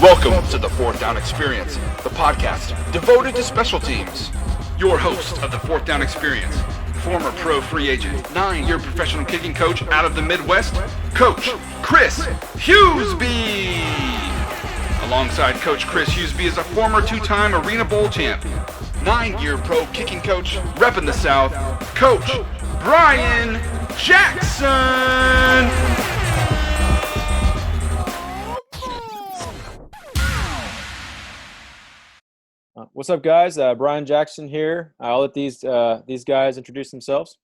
Welcome to the Fourth Down Experience, the podcast devoted to special teams. Your host of the Fourth Down Experience, former pro free agent, 9-year professional kicking coach out of the Midwest, Coach Chris Husby. Alongside Coach Chris Husby is a former 2-time Arena Bowl champ, 9-year pro kicking coach, repping the South, Coach Brian Jackson. What's up, guys? Brian Jackson here. I'll let these guys introduce themselves.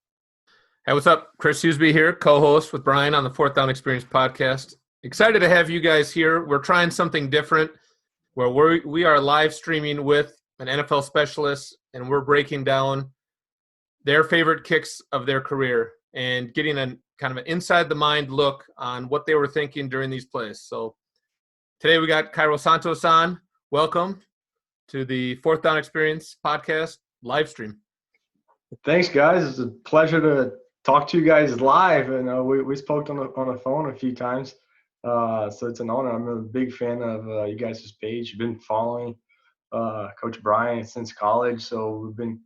Hey, what's up? Chris Husby here, co-host with Brian on the Fourth Down Experience podcast. Excited to have you guys here. We're trying something different where we are live streaming with an NFL specialist, and we're breaking down their favorite kicks of their career and getting a kind of an inside-the-mind look on what they were thinking during these plays. So today we got Cairo Santos on. Welcome to the Fourth Down Experience podcast live stream. Thanks, guys. It's a pleasure to talk to you guys live. And we spoke on the phone a few times, so it's an honor. I'm a big fan of you guys' page. You've been following Coach Brian since college, so we've been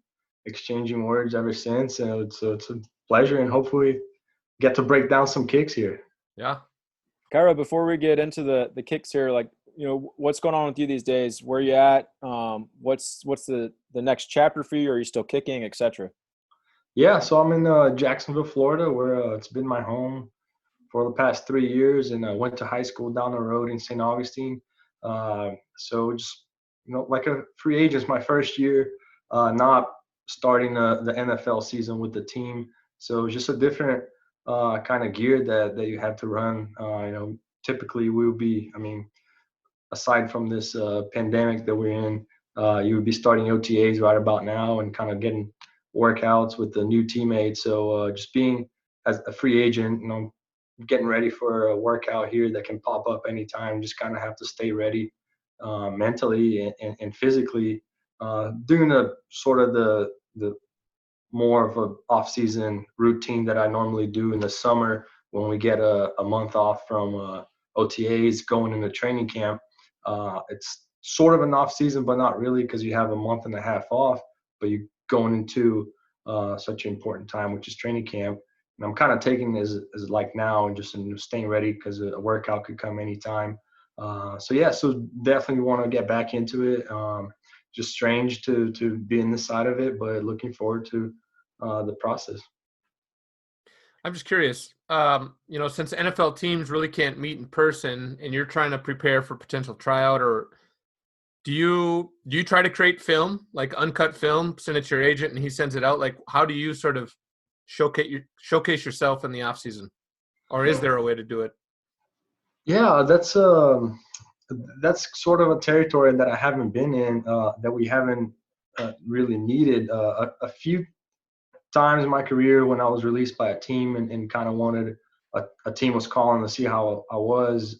exchanging words ever since. And it's a pleasure, and hopefully get to break down some kicks here. Yeah. Cairo, before we get into the kicks here, what's going on with you these days? Where are you at? What's the next chapter for you? Are you still kicking, etc.? Yeah, so I'm in Jacksonville, Florida, where it's been my home for the past 3 years, and I went to high school down the road in St. Augustine. So just, like a free agent, it's my first year, not starting the NFL season with the team. So just a different kind of gear that you have to run. Typically we'll be, aside from this pandemic that we're in, you would be starting OTAs right about now and kind of getting workouts with the new teammates. So just being as a free agent, getting ready for a workout here that can pop up anytime, just kind of have to stay ready mentally and physically, doing the sort of the more of a off-season routine that I normally do in the summer when we get a month off from OTAs going into training camp. It's sort of an off season, but not really, because you have a month and a half off, but you're going into such an important time, which is training camp. And I'm kind of taking it as like now and just staying ready because a workout could come anytime. So definitely want to get back into it. Just strange to be in this side of it, but looking forward to the process. I'm just curious, since NFL teams really can't meet in person and you're trying to prepare for potential tryout, or do you try to create film, like Uncut Film, send it to your agent and he sends it out? Like, how do you sort of showcase yourself in the off season, or is there a way to do it? Yeah, that's sort of a territory that I haven't been in, that we haven't really needed. A few times in my career when I was released by a team and kind of wanted a team was calling to see how I was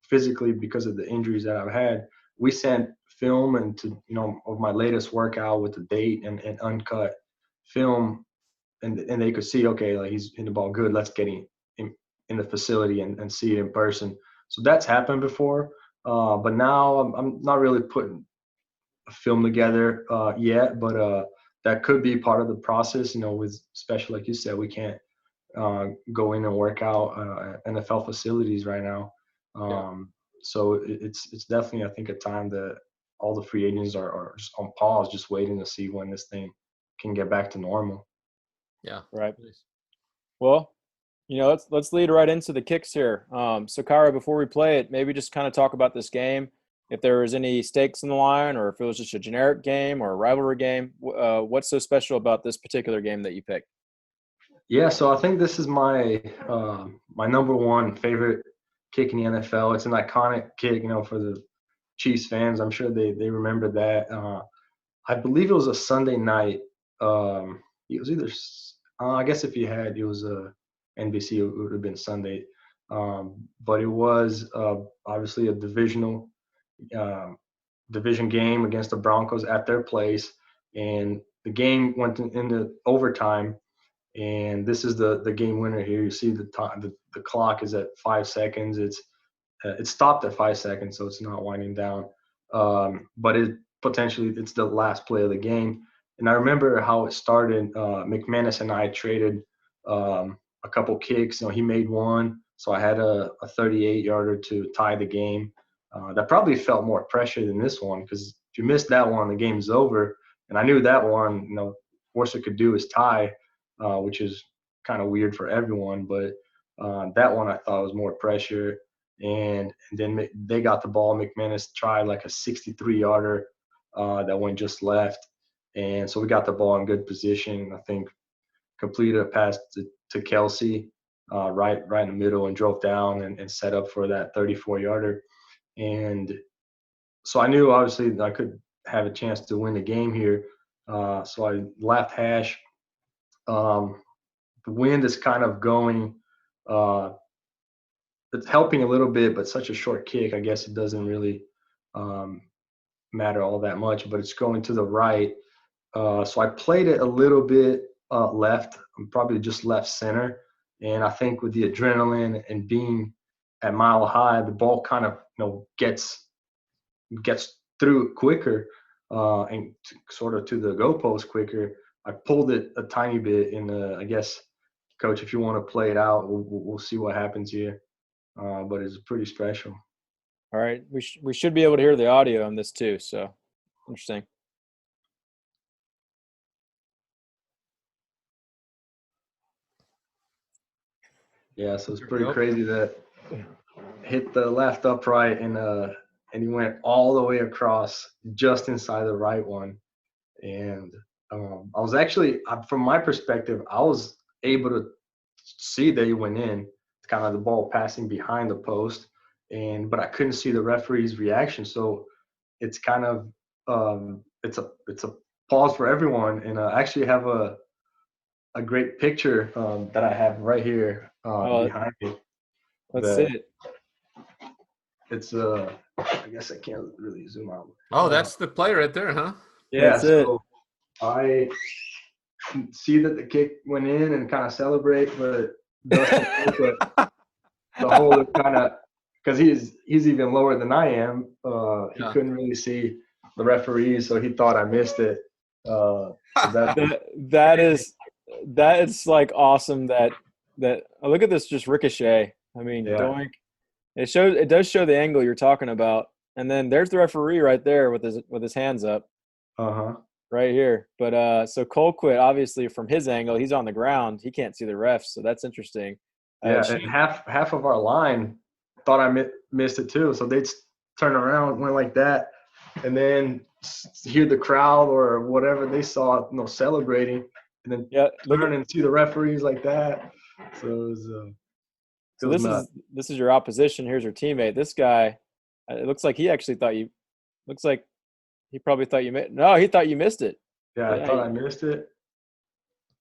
physically because of the injuries that I've had, we sent film of my latest workout with the date and uncut film, and they could see, okay, like he's hitting the ball good, let's get him in the facility and see it in person. So that's happened before, but now I'm not really putting a film together yet, but that could be part of the process, with, especially like you said, we can't go in and work out NFL facilities right now. So it's definitely, I think, a time that all the free agents are just on pause, just waiting to see when this thing can get back to normal. Yeah. Right. Well, let's lead right into the kicks here. So Cairo, before we play it, maybe just kind of talk about this game. If there was any stakes in the line, or if it was just a generic game or a rivalry game, what's so special about this particular game that you picked? Yeah, so I think this is my my number one favorite kick in the NFL. It's an iconic kick, for the Chiefs fans. I'm sure they remember that. I believe it was a Sunday night. It was either I guess if it was NBC, it would have been Sunday. But it was obviously a division game against the Broncos at their place, and the game went into overtime. And this is the game winner here. You see the time, the clock is at 5 seconds. It's stopped at 5 seconds, so it's not winding down. But it's the last play of the game. And I remember how it started. McManus and I traded a couple kicks. He made one, so I had a 38-yarder to tie the game. That probably felt more pressure than this one, because if you missed that one, the game's over. And I knew that one, worst it could do is tie, which is kind of weird for everyone. But that one I thought was more pressure. And then they got the ball. McManus tried like a 63-yarder that went just left. And so we got the ball in good position. I think completed a pass to Kelsey right in the middle and drove down and set up for that 34-yarder. And so I knew, obviously, that I could have a chance to win the game here. So I left hash. The wind is kind of going. It's helping a little bit, but such a short kick, I guess it doesn't really matter all that much. But it's going to the right. So I played it a little bit left, probably just left center. And I think with the adrenaline and being at Mile High, the ball kind of gets through quicker and sort of to the goalpost quicker. I pulled it a tiny bit, and I guess, Coach, if you want to play it out, we'll see what happens here. But it's pretty special. All right, we should be able to hear the audio on this too. So interesting. Yeah, so it's pretty crazy that hit the left upright and he went all the way across just inside the right one. And I was actually, from my perspective, I was able to see that he went in. It's kind of the ball passing behind the post, but I couldn't see the referee's reaction. So it's kind of it's a pause for everyone. And I actually have a great picture that I have right here behind me. Let's see it. It's I guess I can't really zoom out. Oh, that's the play right there, huh? Yeah, that's it. I see that the kick went in and kind of celebrate, but Dustin the whole kind of, because he's even lower than I am. He couldn't really see the referees, so he thought I missed it. That is like awesome. That look at this, just ricochet. I mean, doink. It does show the angle you're talking about, and then there's the referee right there with his hands up. Right here. But so Colquitt, obviously from his angle, he's on the ground. He can't see the refs, so that's interesting. And half of our line thought I missed it too. So they'd turn around, went like that, and then hear the crowd or whatever they saw, celebrating, and then turn and see the referees like that. So it was. So this is your opposition. Here's your teammate. This guy, it looks like he actually thought you. Looks like he probably thought you missed. No, he thought you missed it. Yeah, I thought I missed it.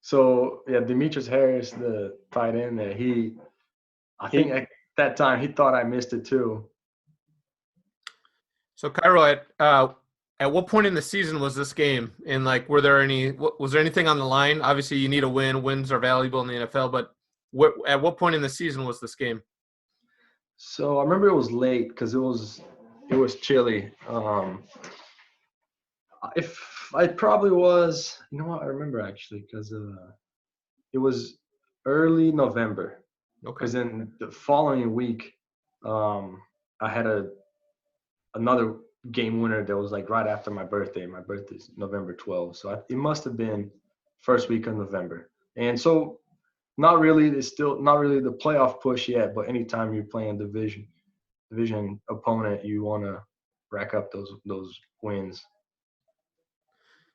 So Demetrius Harris, the tight end, there, I think at that time he thought I missed it too. So Cairo, at what point in the season was this game? And was there anything on the line? Obviously, you need a win. Wins are valuable in the NFL, but at what point in the season was this game? So I remember it was late because it was chilly. If I probably was, I remember actually, because it was early November. Okay. Because then the following week, I had another game winner that was like right after my birthday. My birthday's November 12th, so it must have been first week of November. And so, it's still not really the playoff push yet. But anytime you're playing division opponent, you want to rack up those wins.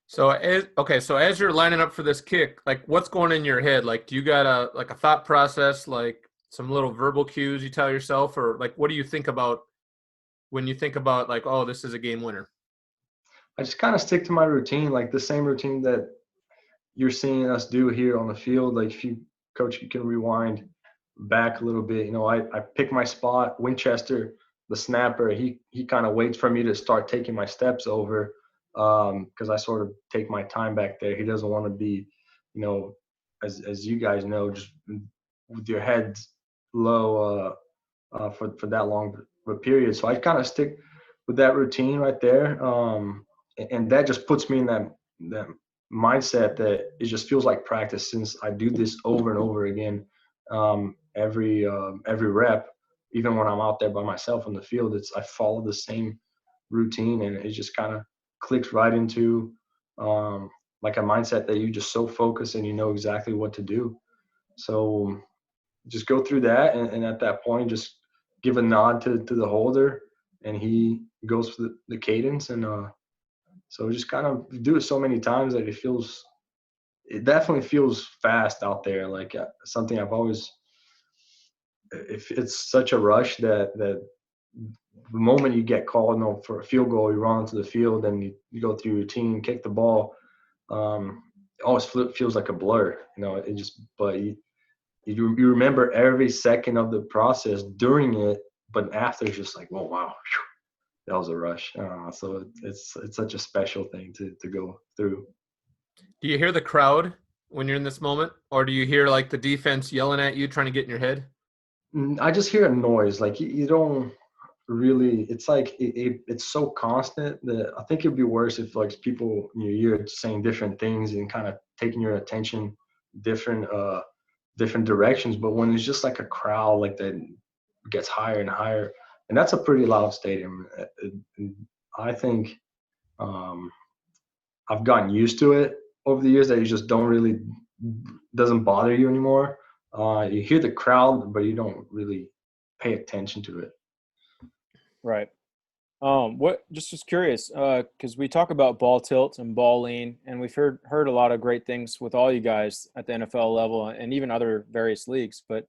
So as you're lining up for this kick, what's going in your head? Do you got a thought process, some little verbal cues you tell yourself, or what do you think about when you think about oh, this is a game winner? I just kind of stick to my routine, the same routine that you're seeing us do here on the field. If you, Coach, you can rewind back a little bit. I pick my spot. Winchester, the snapper, he kind of waits for me to start taking my steps over. Because I sort of take my time back there. He doesn't want to be, as you guys know, just with your head low for that long of a period. So I kind of stick with that routine right there, and that just puts me in that mindset that it just feels like practice since I do this over and over again every rep. Even when I'm out there by myself in the field, I follow the same routine, and it just kind of clicks right into like a mindset that you just so focused and you know exactly what to do. So just go through that, and at that point, just give a nod to the holder, and he goes for the cadence, and so just kind of do it so many times that it definitely feels fast out there. Like something I've always, if it's such a rush that the moment you get called, for a field goal, you run onto the field and you go through your routine, kick the ball. It always feels like a blur, it just, but you remember every second of the process during it, but after it's just like, oh, wow, that was a rush. So it's such a special thing to go through. Do you hear the crowd when you're in this moment, or do you hear like the defense yelling at you, trying to get in your head? I just hear a noise. Like you don't really. It's like it's so constant that I think it'd be worse if like people in your ear saying different things and kind of taking your attention different directions. But when it's just like a crowd like that gets higher and higher, and that's a pretty loud stadium. I think I've gotten used to it over the years that you just doesn't bother you anymore. You hear the crowd, but you don't really pay attention to it. Right. What? Just curious, because we talk about ball tilt and ball lean, and we've heard a lot of great things with all you guys at the NFL level and even other various leagues. But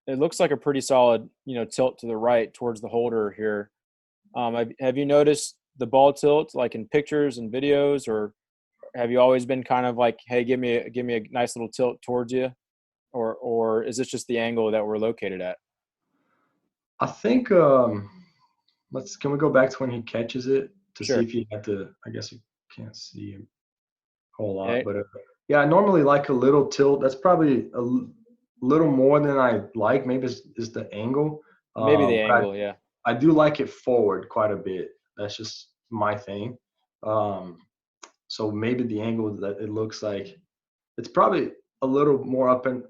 it looks like a pretty solid tilt to the right towards the holder here. Have you noticed the ball tilt like in pictures and videos, or have you always been kind of like, hey, give me a nice little tilt towards you, or is this just the angle that we're located at? I think can we go back to when he catches it to Sure. see if he had to? I guess you can't see a whole lot, Yeah. but yeah, I normally like a little tilt. That's probably little more than I like. Maybe is the angle. Maybe the But angle, yeah. I do like it forward quite a bit. That's just my thing. So maybe the angle that it looks like it's probably a little more up and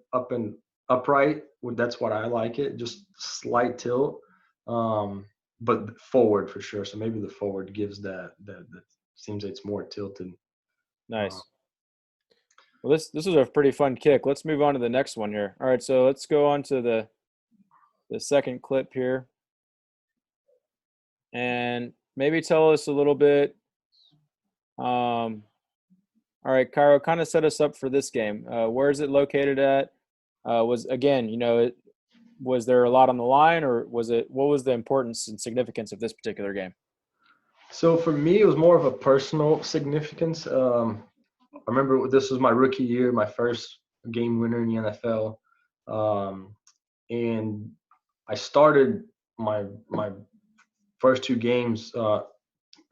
upright. That's what I like it. Just slight tilt, but forward for sure. So maybe the forward gives that seems it's more tilted. Nice. Well, this was a pretty fun kick. Let's move on to the next one here. All right, so let's go on to the second clip here. And maybe tell us a little bit. All right, Cairo, kind of set us up for this game. Where is it located at? Was there a lot on the line, or what was the importance and significance of this particular game? So for me, it was more of a personal significance. I remember this was my rookie year, my first game winner in the NFL, and I started my first two games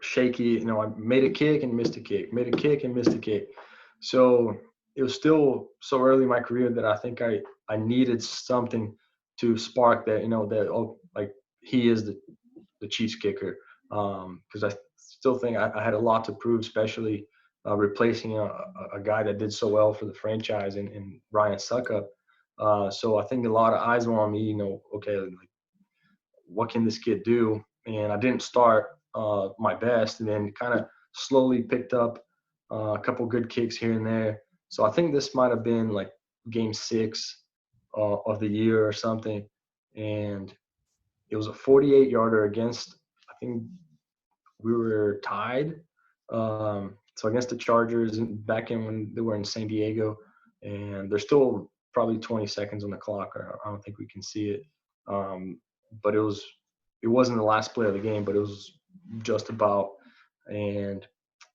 shaky. I made a kick and missed a kick, made a kick and missed a kick. So it was still so early in my career that I think I needed something to spark that, like he is the Chiefs kicker. Because I still think I had a lot to prove, especially replacing a guy that did so well for the franchise in Ryan Suckup. So I think a lot of eyes were on me, okay, like, what can this kid do? And I didn't start my best, and then kind of slowly picked up a couple good kicks here and there. So I think this might have been like game 6 of the year or something. And it was a 48-yarder against, I think we were tied. So against the Chargers back in when they were in San Diego, and there's still probably 20 seconds on the clock. I don't think we can see it. But it wasn't the last play of the game, but it was just about. And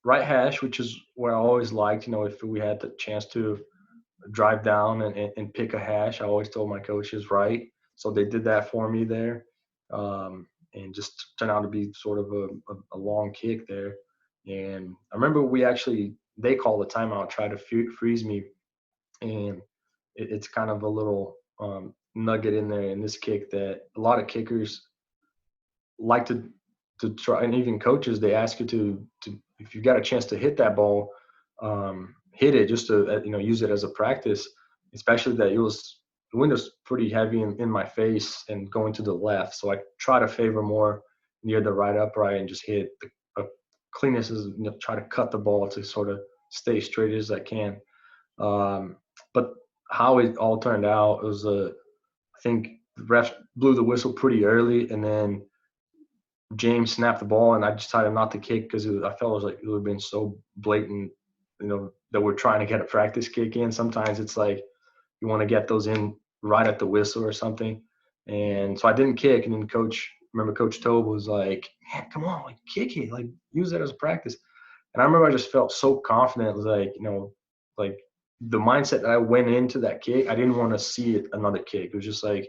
right hash, which is where I always liked, if we had the chance to drive down and pick a hash, I always told my coaches right. So they did that for me there. And just turned out to be sort of a long kick there. And I remember we actually they call the timeout, try to freeze me, and it's kind of a little nugget in there in this kick that a lot of kickers like to try, and even coaches, they ask you to if you got a chance to hit that ball, hit it just to use it as a practice, especially that the wind was pretty heavy in my face and going to the left, so I try to favor more near the right upright and just hit the cleanest as try to cut the ball to sort of stay straight as I can. But how it all turned out, it was I think the ref blew the whistle pretty early, and then James snapped the ball, and I decided not to kick because I felt it would have been so blatant, that we're trying to get a practice kick in. Sometimes it's like you want to get those in right at the whistle or something. And so I didn't kick, and then Coach Tobe was like, man, come on, like kick it, like use it as a practice. And I remember I just felt so confident. It was like, like the mindset that I went into that kick, I didn't want to see it another kick. It was just like,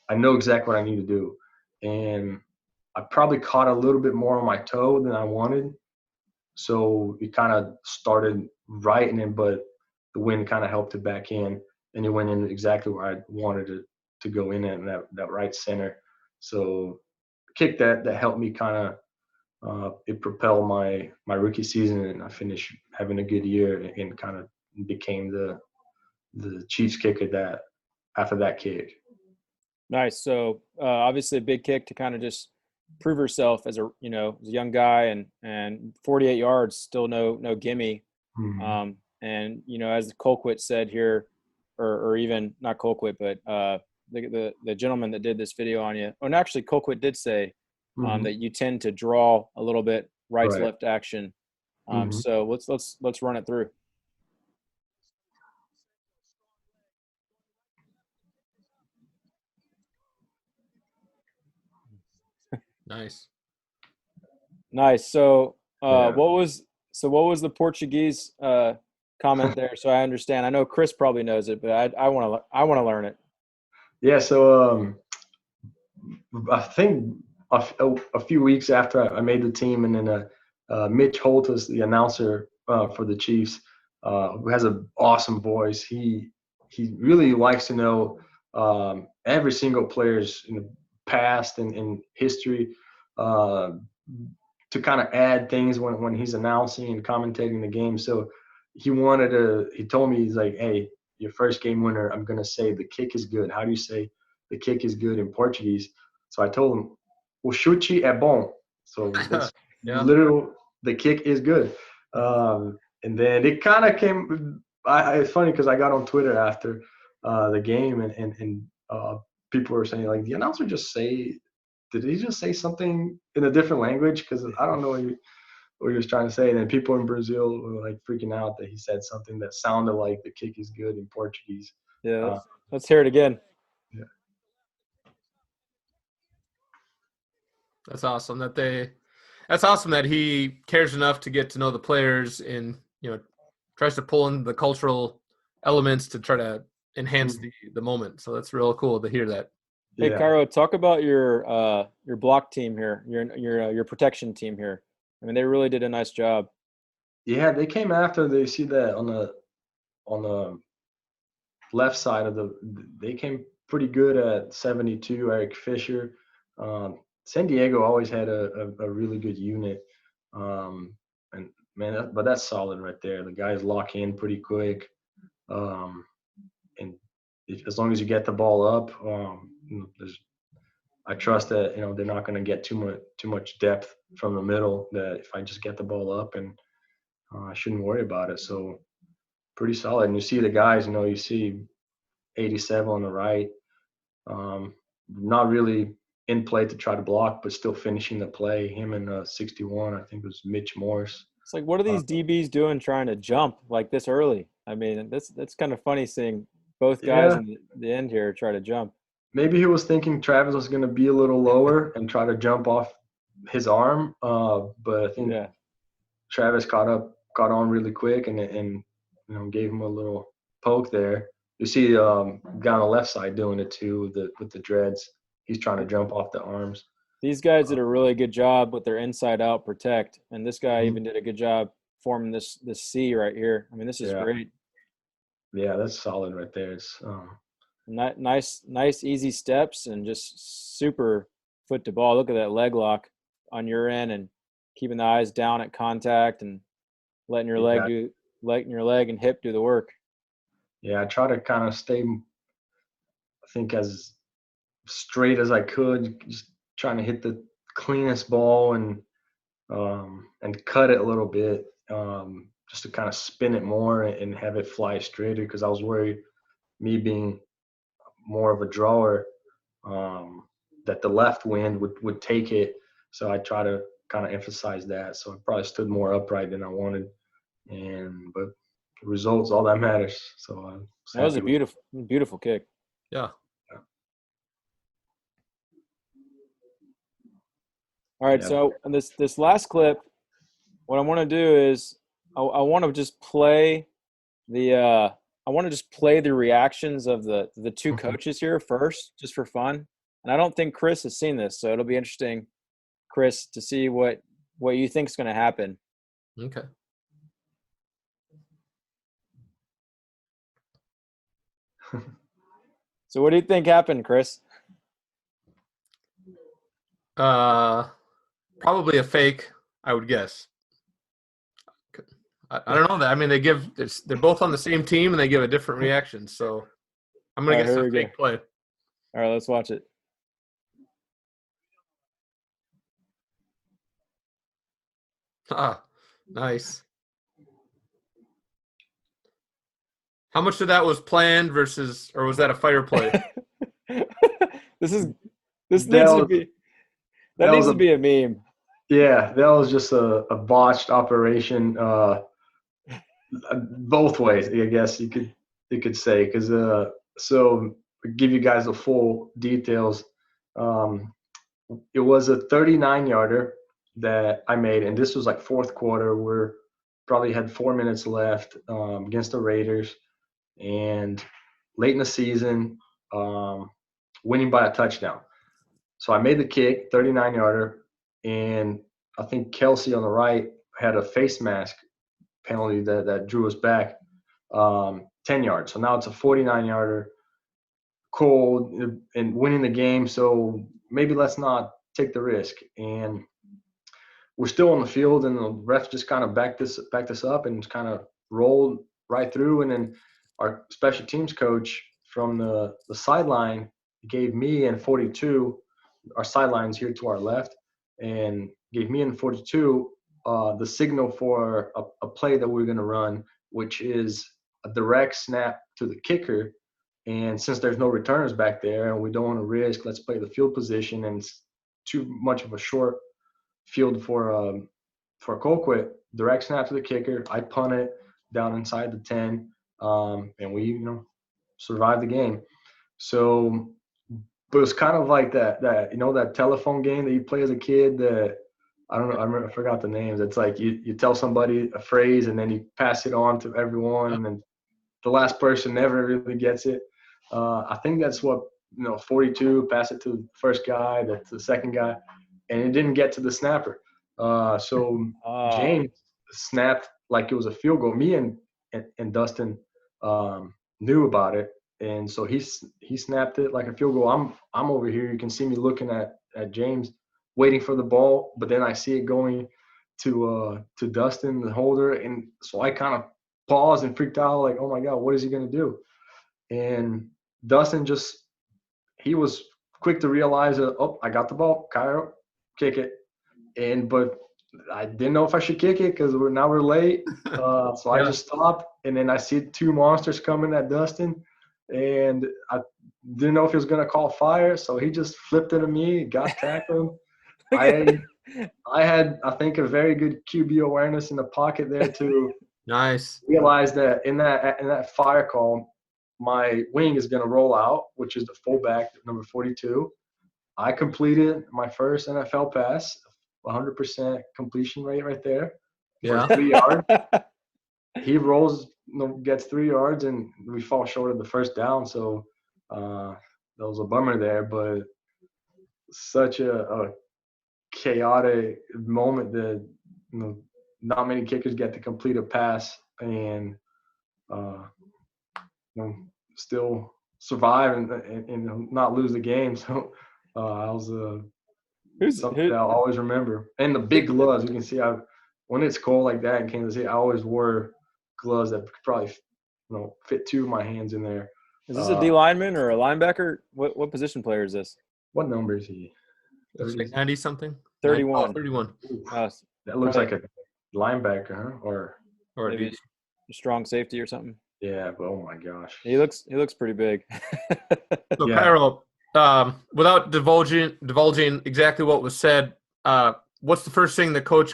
I know exactly what I need to do. And I probably caught a little bit more on my toe than I wanted. So it kind of started right, but the wind kind of helped it back in, and it went in exactly where I wanted it to go in that right center. So kick that helped me kind of it propelled my rookie season, and I finished having a good year and kind of became the Chiefs kicker after that kick. Nice. So obviously a big kick to kind of just prove herself as a young guy, and 48 yards, still no gimme. Mm-hmm. And as Colquitt said here, or even not Colquitt, but the gentleman that did this video on you, and actually Colquitt did say that you tend to draw a little bit right to left action. So let's run it through. Nice. So what was the Portuguese comment there? So I understand. I know Chris probably knows it, but I want to learn it. Yeah. So I think a few weeks after I made the team, and then Mitch Holt was the announcer for the Chiefs, who has an awesome voice. He really likes to know every single player's past and history, to kind of add things when he's announcing and commentating the game. So he told me, he's like, hey, your first game winner, I'm going to say the kick is good. How do you say the kick is good in Portuguese? So I told him, o chute é bom. So that's literal, the kick is good. And then it kind of came, it's funny because I got on Twitter after the game, and people were saying, like, the announcer did he just say something in a different language? Because I don't know what he was trying to say. And then people in Brazil were like freaking out that he said something that sounded like the kick is good in Portuguese. Yeah, let's hear it again. Yeah. That's awesome that's awesome that he cares enough to get to know the players, and tries to pull in the cultural elements to try to enhance the moment. So that's real cool to hear that. Hey, Cairo, talk about your block team here, your protection team here. I mean, they really did a nice job. Yeah, they came after. They see that on the left side they came pretty good at 72. Eric Fisher, San Diego always had a really good unit, and man, but that's solid right there. The guys lock in pretty quick, and as long as you get the ball up, I trust that they're not going to get too much depth from the middle. That if I just get the ball up, and I shouldn't worry about it. So pretty solid. And you see the guys, you see 87 on the right, not really in play to try to block, but still finishing the play. Him and 61, I think it was Mitch Morse. It's like, what are these DBs doing trying to jump like this early? I mean, that's kind of funny seeing both guys in the end here try to jump. Maybe he was thinking Travis was going to be a little lower and try to jump off his arm, but I think Travis caught on really quick and gave him a little poke there. You see guy on the left side doing it too with the dreads. He's trying to jump off the arms. These guys did a really good job with their inside out protect, and this guy even did a good job forming this C right here. I mean, this is great. Yeah, that's solid right there. It's nice, easy steps and just super foot to ball. Look at that leg lock on your end and keeping the eyes down at contact and letting your leg and hip do the work. Yeah, I try to kind of stay, I think, as straight as I could, just trying to hit the cleanest ball and cut it a little bit, just to kind of spin it more and have it fly straighter, because I was worried, me being more of a drawer, that the left wind would take it. So I try to kind of emphasize that. So I probably stood more upright than I wanted, but the results, all that matters. So that was a beautiful kick. Yeah. All right, so in this last clip, what I want to do is I want to just play the reactions of the two coaches here first, just for fun. And I don't think Chris has seen this, so it'll be interesting, Chris, to see what you think is going to happen. Okay. So what do you think happened, Chris? Probably a fake, I would guess. I don't know that. I mean, they're both on the same team and they give a different reaction. So I'm going to guess a fake play. All right, let's watch it. Ah, nice. How much of that was planned or was that a fire play? This needs to be a meme. Yeah, that was just a botched operation, both ways, I guess you could say, because so give you guys the full details. It was a 39-yarder that I made, and this was like fourth quarter. We're probably had 4 minutes left against the Raiders, and late in the season, winning by a touchdown. So I made the kick, 39-yarder, and I think Kelsey on the right had a face mask penalty that drew us back 10 yards. So now it's a 49-yarder, cold, and winning the game. So maybe let's not take the risk. And we're still on the field, and the ref just kind of backed this up and just kind of rolled right through. And then our special teams coach from the sideline gave me and 42, our sidelines here to our left, and gave me and 42 the signal for a play that we're going to run, which is a direct snap to the kicker. And since there's no returners back there and we don't want to risk, let's play the field position, and it's too much of a short field for a Colquitt, direct snap to the kicker. I punt it down inside the 10, and we survived the game. So, but it's kind of like that that telephone game that you play as a kid. That I forgot the names. It's like you tell somebody a phrase and then you pass it on to everyone, and then the last person never really gets it. I think that's what 42 passed it to the first guy, that's the second guy, and it didn't get to the snapper. So James snapped like it was a field goal. Me and Dustin knew about it, and so he snapped it like a field goal. I'm over here. You can see me looking at James, waiting for the ball, but then I see it going to Dustin, the holder, and so I kind of paused and freaked out, like, oh my God, what is he gonna do? And Dustin he was quick to realize, I got the ball, Cairo, kick it. But I didn't know if I should kick it because we're late. So I just stopped, and then I see two monsters coming at Dustin, and I didn't know if he was going to call fire. So he just flipped it to me, got tackled. I had, I think, a very good QB awareness in the pocket there to Nice. realize that in that fire call, my wing is going to roll out, which is the fullback, number 42. I completed my first NFL pass, 100% completion rate right there for 3 yards. He rolls, gets 3 yards, and we fall short of the first down. So that was a bummer there, but such a chaotic moment that not many kickers get to complete a pass and still survive and not lose the game. So I was something that I'll always remember. And the big gloves, you can see when it's cold like that in Kansas City, I always wear gloves that could probably fit 2 of my hands in there. Is this a D lineman or a linebacker? What position player is this? What number is he? Looks like 90 something. 31. 31. That looks like a linebacker, huh? Or maybe a strong safety or something. Yeah, but oh my gosh, he looks pretty big. So Cairo, without divulging exactly what was said, what's the first thing the coach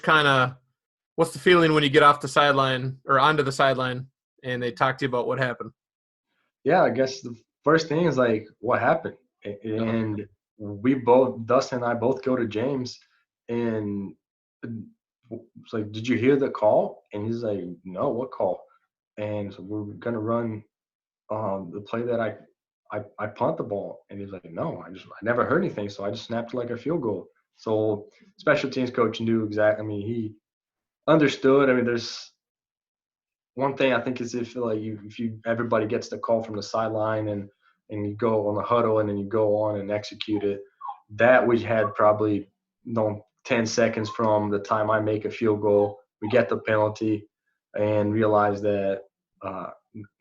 what's the feeling when you get off the sideline or onto the sideline and they talk to you about what happened? Yeah, I guess the first thing is like, what happened? And Dustin and I both go to James, and it's like, did you hear the call? And he's like, no, what call? And so we're gonna run the play that I punt the ball, and he's like, no, I never heard anything, so I just snapped like a field goal. So special teams coach knew exactly. I mean, he understood. I mean, there's one thing I think is if everybody gets the call from the sideline and you go on the huddle and then you go on and execute it, that we had probably 10 seconds from the time I make a field goal, we get the penalty and realize that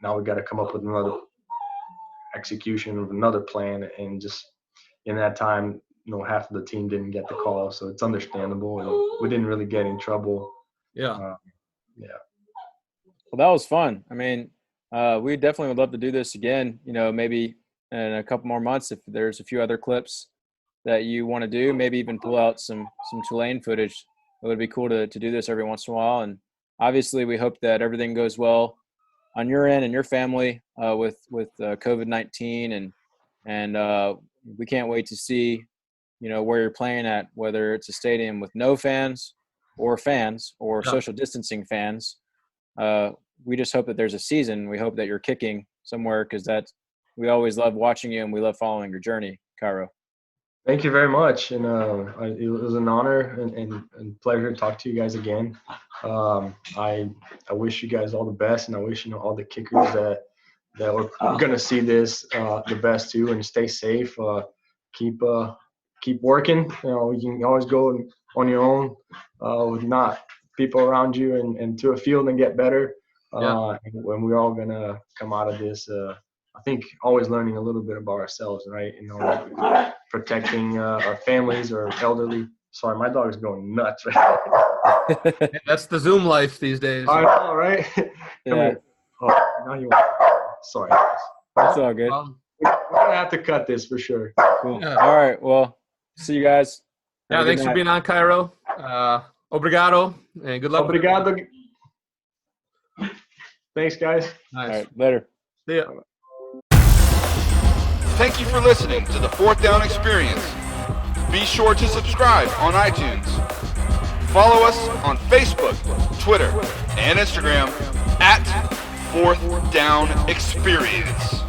now we got to come up with another execution of another plan. And just in that time, half of the team didn't get the call, so it's understandable, and we didn't really get in trouble. Yeah. Well, that was fun. I mean, we definitely would love to do this again, maybe in a couple more months if there's a few other clips that you want to do, maybe even pull out some Tulane footage. It would be cool to do this every once in a while. And obviously we hope that everything goes well on your end and your family with COVID-19. And we can't wait to see, where you're playing at, whether it's a stadium with no fans or social distancing fans. We just hope that there's a season. We hope that you're kicking somewhere, because we always love watching you and we love following your journey, Cairo. Thank you very much. And it was an honor and pleasure to talk to you guys again. I wish you guys all the best, and I wish all the kickers that we're going to see this the best too, and stay safe. Keep working. You can always go on your own with not people around you and to a field and get better. When we're all going to come out of this, I think always learning a little bit about ourselves, right? Protecting our families or elderly. Sorry, my dog is going nuts right now. That's the Zoom life these days. I know, right? Come here. Oh, now you want. Sorry. That's all good. We're going to have to cut this for sure. Cool. Yeah. All right. Well, see you guys. Thanks for being on, Cairo. Obrigado, and good luck. Obrigado. Thanks, guys. Nice. All right, later. See ya. Thank you for listening to the Fourth Down Experience. Be sure to subscribe on iTunes. Follow us on Facebook, Twitter, and Instagram at Fourth Down Experience.